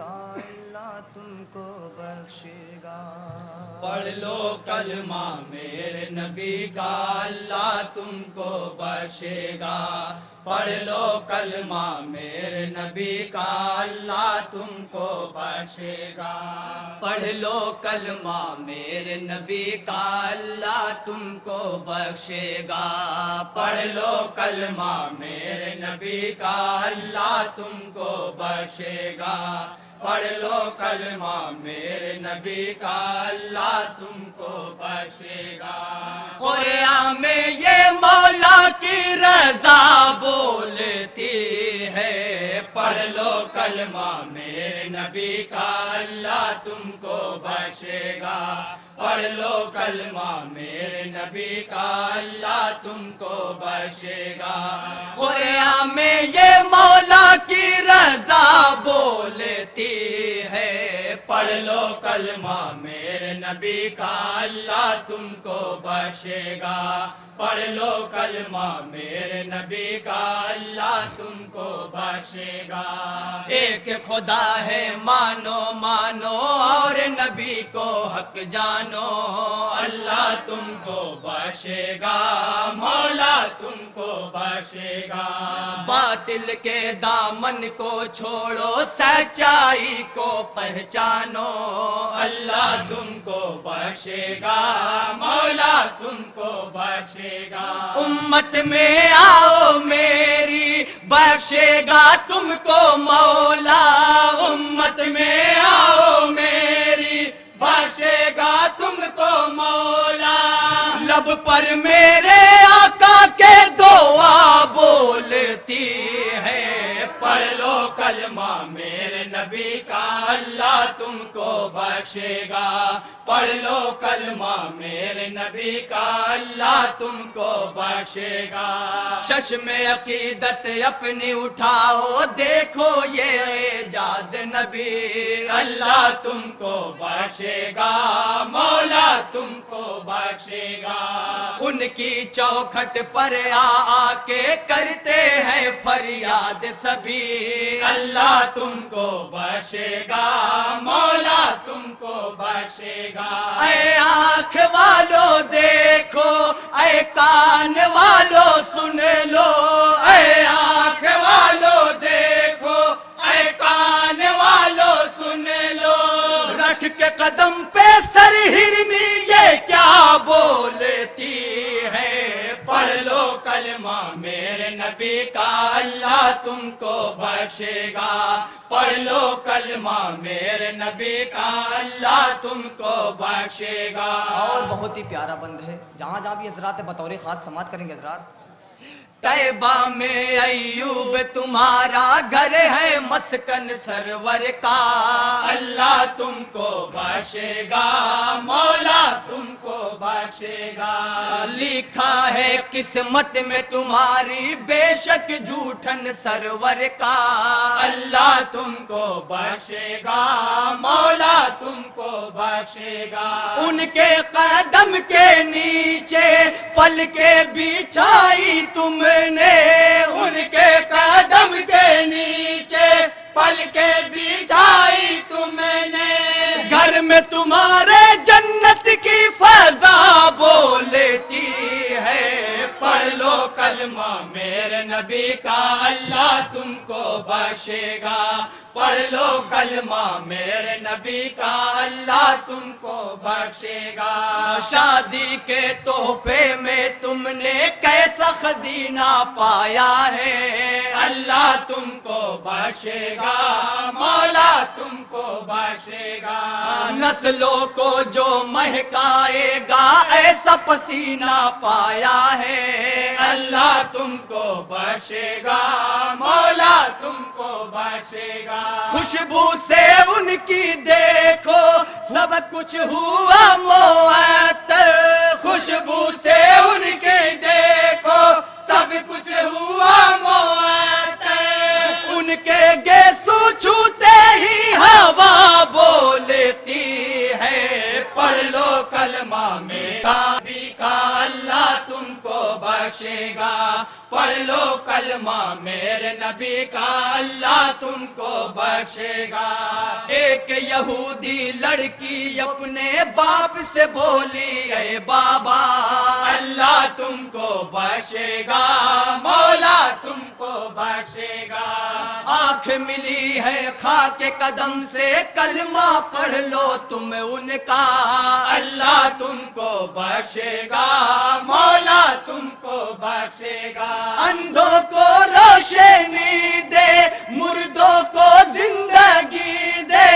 کا اللہ تم کو بخشے گا۔ پڑھ لو کلمہ میرے نبی کا اللہ تم کو بخشے گا۔ پڑھ لو کلمہ میرے نبی کا اللہ تم کو بخشے گا۔ پڑھ لو کلمہ میرے نبی کا اللہ تم کو بخشے گا۔ پڑھ لو کلمہ میرے نبی کا اللہ تم کو بخشے گا۔ پڑھ لو کلمہ میرے نبی کا اللہ تم کو بخشے گا۔ قرآن میں یہ مولا کی رضا بولتی ہے، پڑھ لو کلمہ میرے نبی کا اللہ تم کو بخشے گا۔ پڑھ لو کلمہ میرے نبی کا اللہ تم کو بخشے گا۔ قرآن میں یہ مولا کی رضا بولتی ہے، پڑھ لو کلمہ میرے نبی کا اللہ تم کو بخشے گا۔ پڑھ لو کلمہ میرے نبی کا اللہ تم کو بخشے گا۔ ایک خدا ہے مانو مانو اور نبی کو حق جانو، اللہ تم کو بخشے گا، مولا تم کو بخشے گا۔ باطل کے دامن کو چھوڑو سچائی کو پہچانو، اللہ تم کو بخشے گا، مولا تم کو بخشے گا۔ امت میں آؤ میری بخشے گا تم کو مولا، امت میں آؤ میری بخشے گا تم کو مولا۔ لب پر میرے آقا کے دعا بولتی ہے، پڑھ لو کلمہ میرے نبی کا اللہ تم کو بخشے گا۔ پڑھ لو کلمہ میرے نبی کا اللہ تم کو بخشے گا۔ چشم عقیدت اپنی اٹھاؤ دیکھو یہ اعجاز نبی، اللہ تم کو بخشے گا، مولا تم کو بخشے گا۔ ان کی چوکھٹ پر آ کے کرتے ہیں فریاد سبھی، اللہ تم کو بخشے گا، مولا تم کو بخشے گا۔ اے آنکھ والو دیکھو، اے کان والو سن لو، اے آنکھ والو دیکھو، اے کان والو سن لو۔ رکھ کے قدم پہ سر ہرنی یہ کیا بولتی ہے، پڑھ لو کلمہ میرے نبی کا اللہ تم کو بخشے گا۔ پڑھ لو کلمہ میرے نبی کا اللہ تم کو بخشے گا۔ اور بہت ہی پیارا بند ہے، جہاں جہاں بھی حضرات بطور خاص سماعت کریں گے حضرات۔ طیبہ میں ایوب تمہارا گھر ہے مسکن سرور کا، اللہ تم کو بخشے گا، مولا تم کو بخشے گا۔ لکھا ہے قسمت میں تمہاری بے شک جھوٹن سرور کا، اللہ تم کو بخشے گا، مولا تم کو بخشے گا۔ ان کے قدم کے نیچے پل کے بچھائی تم نے، ان کے قدم کے نیچے پل کے بچھائی تم نے۔ گھر میں تمہارے جنت کی فضا بولتی ہے، پڑھ لو کلمہ میرے نبی کا اللہ تم کو بخشے گا۔ پڑھ لو کلمہ میرے نبی کا اللہ تم کو بخشے گا۔ شادی کے تحفے میں تم نے کیسا خزینہ پایا ہے، اللہ تم کو بخشے گا، مولا تم کو بخشے گا۔ نسلوں کو جو مہکائے گا ایسا پسینہ پایا ہے، اللہ تم کو بخشے گا، مولا تم کو بخشے گا۔ خوشبو سے ان کی دیکھو سب کچھ ہوا معطر، خوشبو سے ان کی دیکھو سب کچھ ہوا معطر۔ ان کے گیسو چھوتے ہی ہوا بولتی ہے، پڑھ لو کلمہ میرا نبی کا اللہ تم کو بخشے بخشے گا پڑھ لو کلمہ میرے نبی کا اللہ تم کو بخشے گا ایک یہودی لڑکی اپنے باپ سے بولی اے بابا اللہ تم کو بخشے گا مولا تم کو بخشے گا آنکھ ملی ہے خاک قدم سے کلمہ پڑھ لو تم ان کا اللہ تم کو بخشے گا مولا تم کو بخشے گا اندھوں کو روشنی دے مردوں کو زندگی دے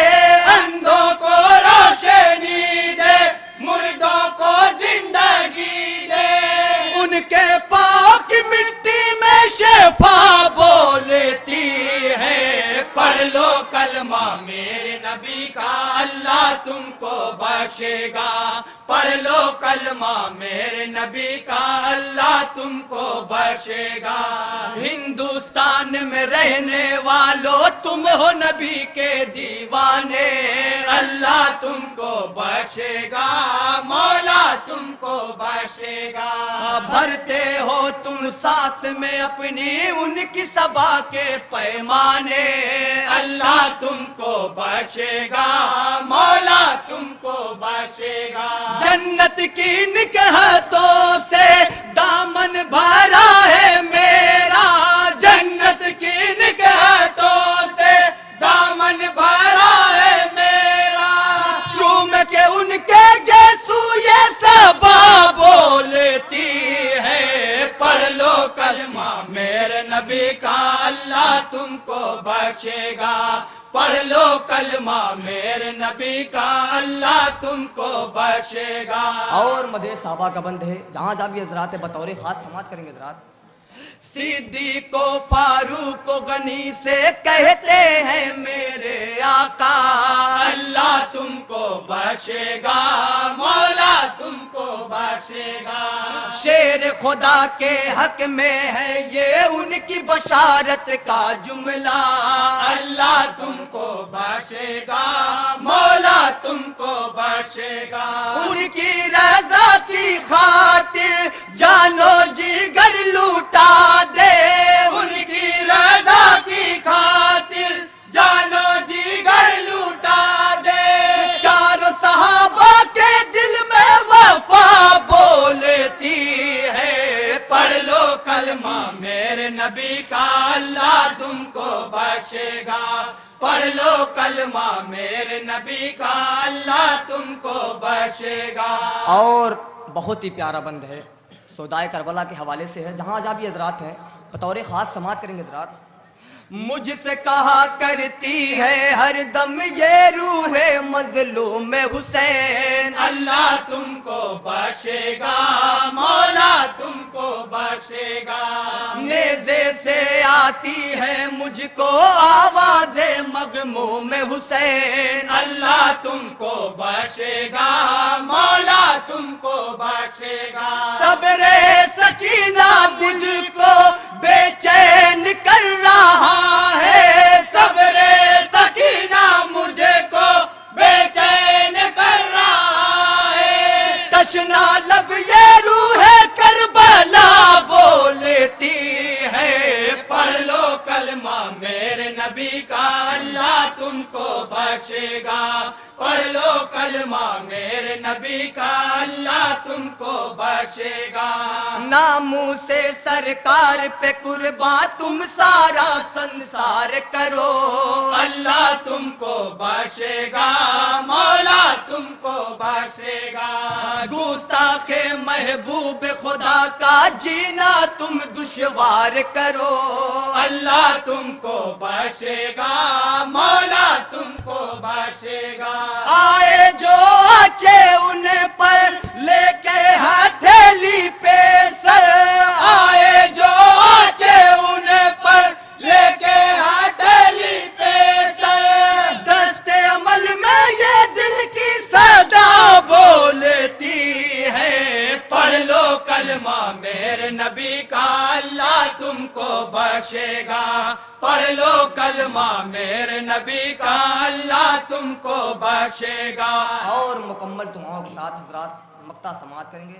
اندھوں کو روشنی دے مردوں کو زندگی دے ان کے پاک مٹی میں شفا بولتی ہے پڑھ لو کلمہ میرے نبی کا اللہ تم کو بخشے گا پڑھ لو کلمہ میرے نبی کا اللہ تم کو بخشے گا ہندوستان میں رہنے والوں تم ہو نبی کے دیوانے اللہ تم کو بخشے گا مولا تم کو بخشے گا بھرتے ہو تم سانس میں اپنی ان کی صبا کے پیمانے اللہ تم کو بخشے گا مولا تم کو بخشے گا جنت کی نکہتوں سے دامن بھرا ہے میرا جنت کی نکہتوں سے دامن بھرا ہے میرا چوم کے ان کے گیسو یہ صبا بولتی ہے پڑھ لو کلمہ میرے نبی کا اللہ تم کو بخشے گا پڑھ لو کلمہ میرے نبی کا اللہ تم کو بخشے گا اور مدح صحابہ کا بند ہے جہاں جہاں بھی حضرات بطور خاص سماعت کریں گے حضرات صدیق و فاروق و غنی سے کہتے ہیں میرے آقا اللہ تم کو بخشے گا مولا تم کو بخشے گا شیر خدا کے حق میں ہے یہ ان کی بشارت کا جملہ اللہ تم کو بخشے گا مولا تم کو بخشے گا ان کی رضا کی خاطر جانو جگر لوٹا دے ان کی رضا کی خاطر جانو جگر لوٹا دے چاروں صحابہ کے دل میں وفا بولتی ہے پڑھ لو کلمہ میرے نبی کا اللہ تم کو بخشے گا پڑھ لو کلمہ میرے نبی کا اللہ تم کو بخشے گا اور بہت ہی پیارا بند ہے سودائے کربلا کے حوالے سے ہے جہاں جہاں بھی حضرات ہیں بطور خاص سماعت کریں گے حضرات مجھ سے کہا کرتی ہے ہر دم یہ روح مظلوم حسین اللہ تم کو بخشے گا مولا تم کو بخشے گا نیزے سے آتی ہے مجھ کو آواز مغموم حسین اللہ تم کو بخشے گا مولا تم کو بخشے گا صبر سکینہ مجھ کو بے چین کر رہا ہے صبر سکینہ مجھے کو بے چین کر رہا ہے تشنا لب یہ روح کربلا بولتی ہے پڑھ لو کلمہ میرے نبی کا اللہ تم کو بخشے گا پڑھ لو کلمہ میرے نبی کا اللہ تم کو بخشے گا ناموں سے سرکار پہ قربان تم سارا سنسار کرو اللہ تم کو بخشے گا مولا تم کو بخشے گا گستاخ محبوب خدا کا جینا تم دشوار کرو اللہ تم کو بخشے گا مولا تم کو بخشے گا آئے جو آچے ان پر لے کے ہتھیلی پہ سر آئے جو آچے ان پر لے کے ہتھیلی پہ سر دست عمل میں یہ دل کی صدا بولتی ہے پڑھ لو کلمہ میرے نبی کا اللہ تم کو بخشے گا پڑھ لو کلمہ میرے نبی کا اللہ تم کو بخشے گا اور مکمل دعاؤں کے ساتھ حضرات مقطع سماعت کریں گے